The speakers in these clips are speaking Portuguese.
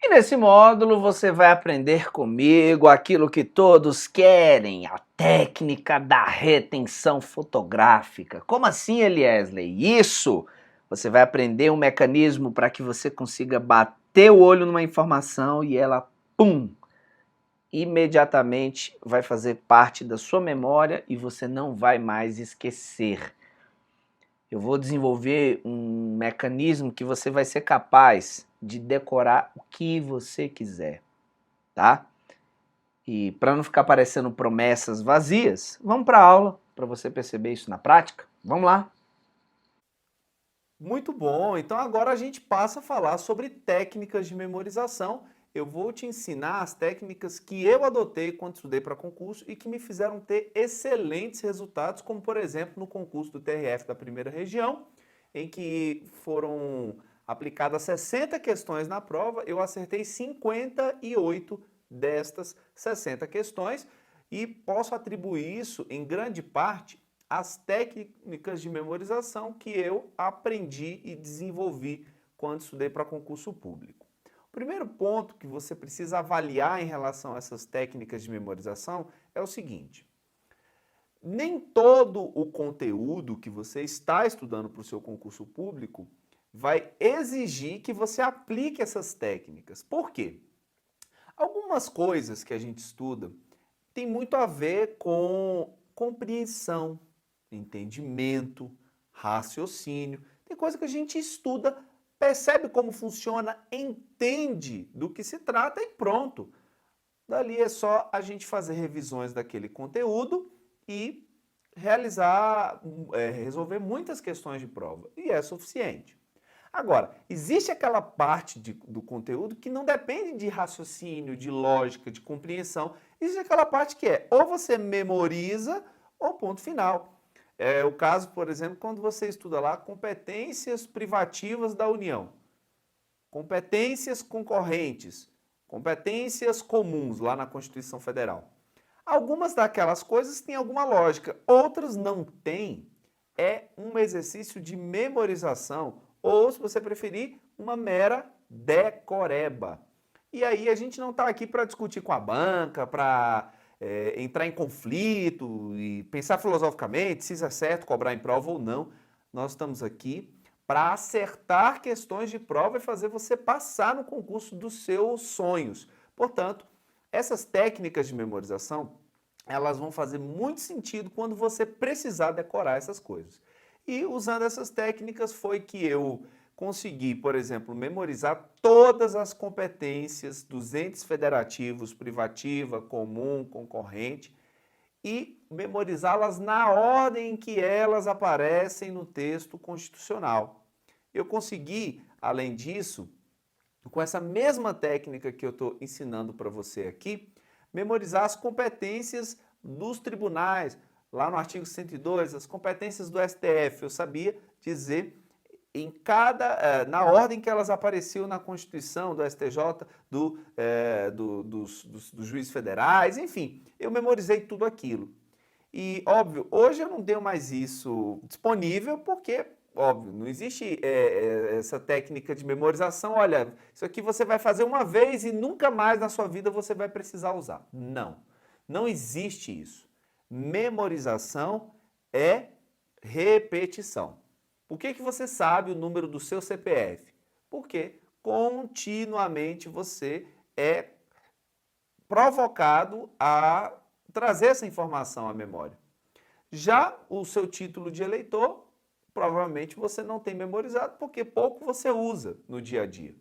E nesse módulo você vai aprender comigo aquilo que todos querem, a técnica da retenção fotográfica. Como assim, Eliesley? Isso! Você vai aprender um mecanismo para que você consiga bater o olho numa informação e ela, pum, imediatamente vai fazer parte da sua memória e você não vai mais esquecer. Eu vou desenvolver um mecanismo que você vai ser capaz de decorar o que você quiser, tá? E para não ficar parecendo promessas vazias, vamos para a aula para você perceber isso na prática. Vamos lá. Muito bom, então agora a gente passa a falar sobre técnicas de memorização. Eu vou te ensinar as técnicas que eu adotei quando estudei para concurso e que me fizeram ter excelentes resultados, como por exemplo no concurso do TRF da primeira região, em que foram aplicadas 60 questões na prova, eu acertei 58 destas 60 questões e posso atribuir isso em grande parte as técnicas de memorização que eu aprendi e desenvolvi quando estudei para concurso público. O primeiro ponto que você precisa avaliar em relação a essas técnicas de memorização é o seguinte: nem todo o conteúdo que você está estudando para o seu concurso público vai exigir que você aplique essas técnicas. Por quê? Algumas coisas que a gente estuda tem muito a ver com compreensão, entendimento, raciocínio. Tem coisa que a gente estuda, percebe como funciona, entende do que se trata e pronto. Dali é só a gente fazer revisões daquele conteúdo e resolver muitas questões de prova. E é suficiente. Agora, existe aquela parte do conteúdo que não depende de raciocínio, de lógica, de compreensão. Existe aquela parte que é ou você memoriza ou ponto final. É o caso, por exemplo, quando você estuda lá competências privativas da União, competências concorrentes, competências comuns lá na Constituição Federal. Algumas daquelas coisas têm alguma lógica, outras não têm. É um exercício de memorização ou, se você preferir, uma mera decoreba. E aí a gente não está aqui para discutir com a banca, para entrar em conflito e pensar filosoficamente se isso é certo, cobrar em prova ou não. Nós estamos aqui para acertar questões de prova e fazer você passar no concurso dos seus sonhos. Portanto, essas técnicas de memorização, elas vão fazer muito sentido quando você precisar decorar essas coisas. E usando essas técnicas foi que eu consegui, por exemplo, memorizar todas as competências dos entes federativos, privativa, comum, concorrente, e memorizá-las na ordem em que elas aparecem no texto constitucional. Eu consegui, além disso, com essa mesma técnica que eu estou ensinando para você aqui, memorizar as competências dos tribunais. Lá no artigo 102, as competências do STF, eu sabia dizer na ordem que elas apareciam na Constituição, do STJ, dos juízes federais, enfim, eu memorizei tudo aquilo. E, óbvio, hoje eu não tenho mais isso disponível porque, óbvio, não existe essa técnica de memorização. Olha, isso aqui você vai fazer uma vez e nunca mais na sua vida você vai precisar usar. Não, não existe isso. Memorização é repetição. Por que você sabe o número do seu CPF? Porque continuamente você é provocado a trazer essa informação à memória. Já o seu título de eleitor, provavelmente você não tem memorizado, porque pouco você usa no dia a dia.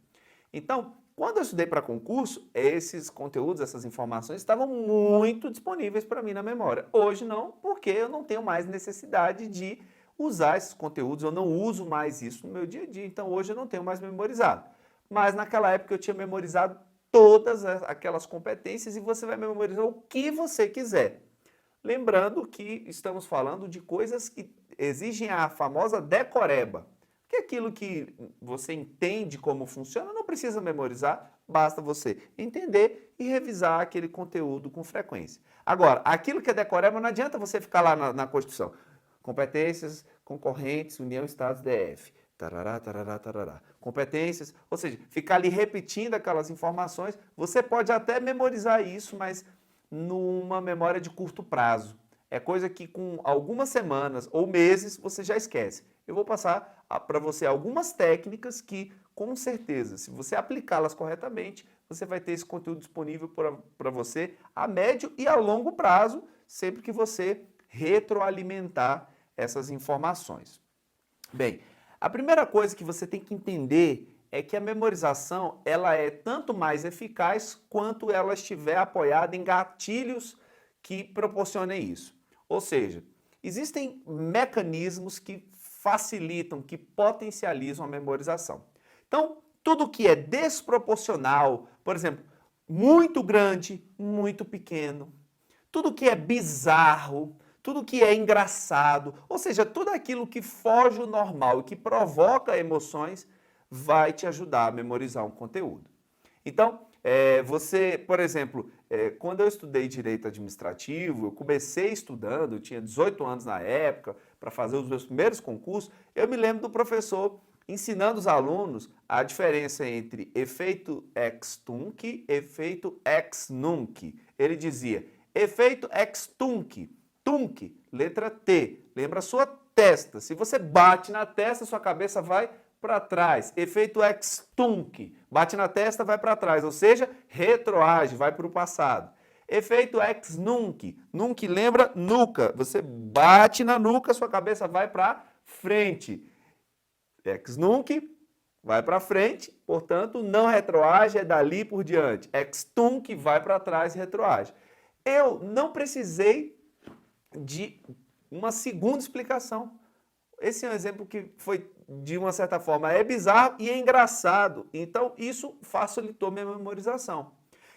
Então, quando eu estudei para concurso, esses conteúdos, essas informações estavam muito disponíveis para mim na memória. Hoje não, porque eu não tenho mais necessidade de usar esses conteúdos, eu não uso mais isso no meu dia a dia, então hoje eu não tenho mais memorizado. Mas naquela época eu tinha memorizado todas aquelas competências e você vai memorizar o que você quiser. Lembrando que estamos falando de coisas que exigem a famosa decoreba, que é aquilo que você entende como funciona, não precisa memorizar, basta você entender e revisar aquele conteúdo com frequência. Agora, aquilo que é decoreba, não adianta você ficar lá na Constituição. Competências concorrentes, União, Estados, DF. Tarará, tarará, tarará. Competências, ou seja, ficar ali repetindo aquelas informações. Você pode até memorizar isso, mas numa memória de curto prazo. É coisa que com algumas semanas ou meses você já esquece. Eu vou passar para você algumas técnicas que, com certeza, se você aplicá-las corretamente, você vai ter esse conteúdo disponível para você a médio e a longo prazo, sempre que você retroalimentar essas informações. Bem, a primeira coisa que você tem que entender é que a memorização ela é tanto mais eficaz quanto ela estiver apoiada em gatilhos que proporcionem isso. Ou seja, existem mecanismos que facilitam, que potencializam a memorização. Então, tudo que é desproporcional, por exemplo, muito grande, muito pequeno, tudo que é bizarro, tudo que é engraçado, ou seja, tudo aquilo que foge ao normal e que provoca emoções, vai te ajudar a memorizar um conteúdo. Então, você, por exemplo, quando eu estudei Direito Administrativo, eu comecei estudando, eu tinha 18 anos na época, para fazer os meus primeiros concursos, eu me lembro do professor ensinando os alunos a diferença entre efeito ex tunc e efeito ex nunc. Ele dizia, efeito ex tunc, tunc, letra T, lembra a sua testa. Se você bate na testa, sua cabeça vai para trás. Efeito ex tunc, bate na testa, vai para trás, ou seja, retroage, vai para o passado. Efeito ex nunc, nunc lembra nuca, você bate na nuca, sua cabeça vai para frente. Ex nunc vai para frente, portanto, não retroage, é dali por diante. Ex tunc vai para trás e retroage. Eu não precisei de uma segunda explicação. Esse é um exemplo que foi, de uma certa forma, é bizarro e é engraçado. Então, isso facilitou minha memorização.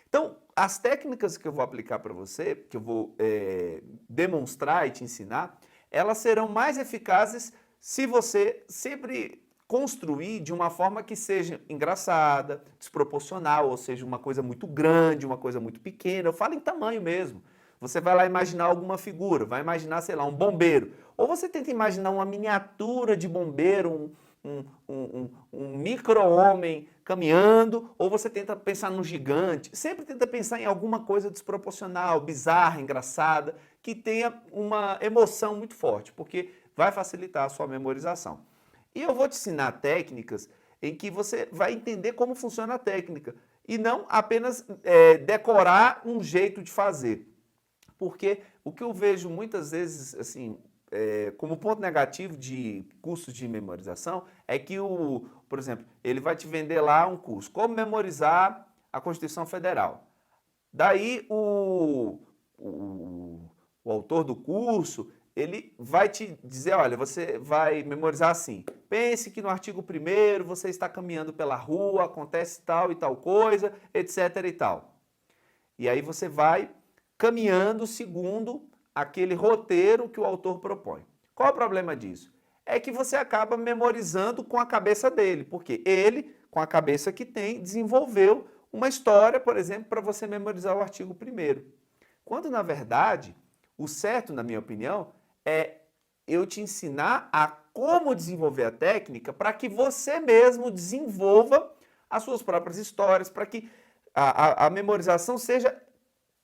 Então, as técnicas que eu vou aplicar para você, que eu vou demonstrar e te ensinar, elas serão mais eficazes se você sempre construir de uma forma que seja engraçada, desproporcional, ou seja, uma coisa muito grande, uma coisa muito pequena. Eu falo em tamanho mesmo. Você vai lá imaginar alguma figura, vai imaginar, sei lá, um bombeiro. Ou você tenta imaginar uma miniatura de bombeiro, um micro-homem caminhando, ou você tenta pensar num gigante. Sempre tenta pensar em alguma coisa desproporcional, bizarra, engraçada, que tenha uma emoção muito forte, porque vai facilitar a sua memorização. E eu vou te ensinar técnicas em que você vai entender como funciona a técnica, e não apenas decorar um jeito de fazer. Porque o que eu vejo muitas vezes, assim, como ponto negativo de cursos de memorização, é que, por exemplo, ele vai te vender lá um curso, como memorizar a Constituição Federal. Daí o autor do curso, ele vai te dizer, olha, você vai memorizar assim, pense que no artigo 1º você está caminhando pela rua, acontece tal e tal coisa, etc e tal. E aí você vai caminhando segundo aquele roteiro que o autor propõe. Qual é o problema disso? É que você acaba memorizando com a cabeça dele, porque ele, com a cabeça que tem, desenvolveu uma história, por exemplo, para você memorizar o artigo 1º. Quando, na verdade, o certo, na minha opinião, é eu te ensinar a como desenvolver a técnica para que você mesmo desenvolva as suas próprias histórias, para que a memorização seja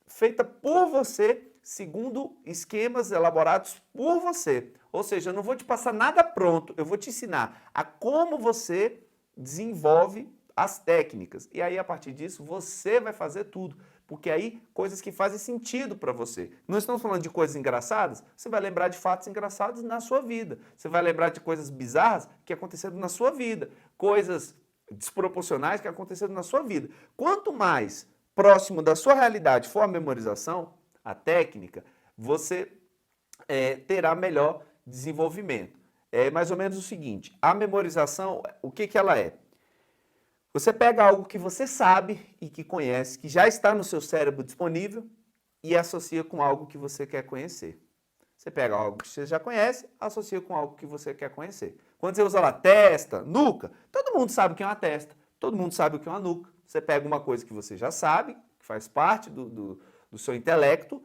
feita por você, segundo esquemas elaborados por você. Ou seja, eu não vou te passar nada pronto, eu vou te ensinar a como você desenvolve as técnicas. E aí, a partir disso, você vai fazer tudo. Porque aí, coisas que fazem sentido para você. Não estamos falando de coisas engraçadas, você vai lembrar de fatos engraçados na sua vida. Você vai lembrar de coisas bizarras que aconteceram na sua vida. Coisas desproporcionais que aconteceram na sua vida. Quanto mais próximo da sua realidade for a memorização, a técnica, você terá melhor desenvolvimento. É mais ou menos o seguinte, a memorização, o que ela é? Você pega algo que você sabe e que conhece, que já está no seu cérebro disponível e associa com algo que você quer conhecer. Você pega algo que você já conhece, associa com algo que você quer conhecer. Quando você usa lá testa, nuca, todo mundo sabe o que é uma testa, todo mundo sabe o que é uma nuca. Você pega uma coisa que você já sabe, que faz parte do seu intelecto,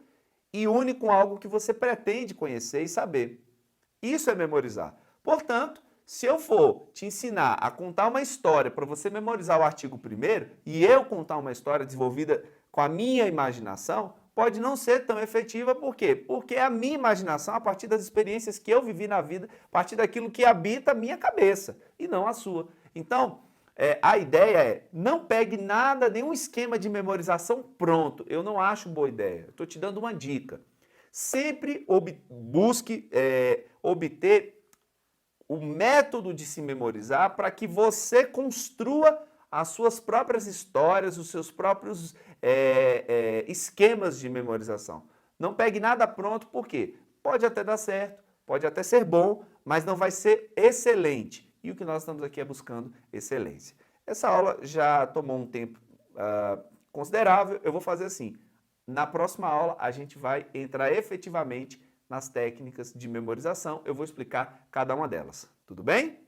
e une com algo que você pretende conhecer e saber. Isso é memorizar. Portanto, Se eu for te ensinar a contar uma história para você memorizar o artigo primeiro e eu contar uma história desenvolvida com a minha imaginação, pode não ser tão efetiva. Por quê? Porque é a minha imaginação, a partir das experiências que eu vivi na vida, a partir daquilo que habita a minha cabeça e não a sua. Então, a ideia é, não pegue nada, nenhum esquema de memorização pronto. Eu não acho boa ideia. Estou te dando uma dica. Sempre busque obter o método de se memorizar para que você construa as suas próprias histórias, os seus próprios esquemas de memorização. Não pegue nada pronto, por quê? Pode até dar certo, pode até ser bom, mas não vai ser excelente. E o que nós estamos aqui é buscando excelência. Essa aula já tomou um tempo considerável, eu vou fazer assim. Na próxima aula, a gente vai entrar efetivamente nas técnicas de memorização. Eu vou explicar cada uma delas. Tudo bem?